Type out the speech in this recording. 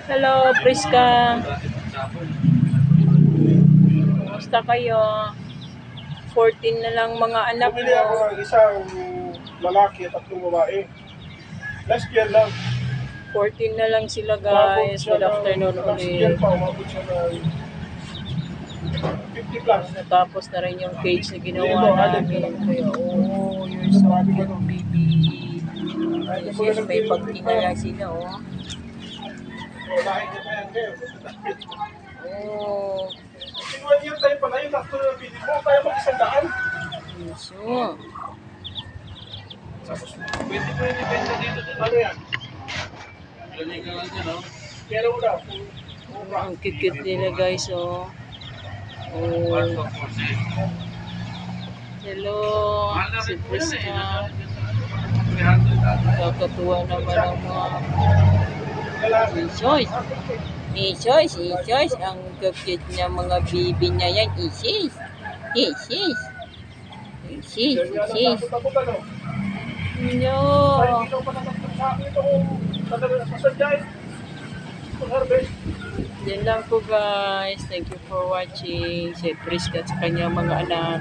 Hello, Priska. Kumusta kayo? 14 na lang mga anak Bumili ako mo. ng isang lalaki at 3 babae. Last year lang. 14 na lang sila Umabot guys. siya Good afternoon last year ulit. pa, umabot siya ng 50 plus. Natapos na rin yung page na ginawa Hindi, added namin. ko lang. Kaya, oh, you're so cute, baby. Yes, may pagtingala sila, oh. Lahat ko pa yan, Kev. Oh, Kasi 1 year tayo pala, yung takto na video mo, kaya mag-100. sure. Pwede mo yung depende dito. Ano yan? Pero mo daw. Ang cute nila guys, oh. Oh. Hello, si Priska. Kakatuwa naman ang mga isoy. Isoy. Ang cute niya mga bibi niya yan. Isis. No. Yan lang po guys. Thank you for watching. Si Priska at sa kanyang mga anak.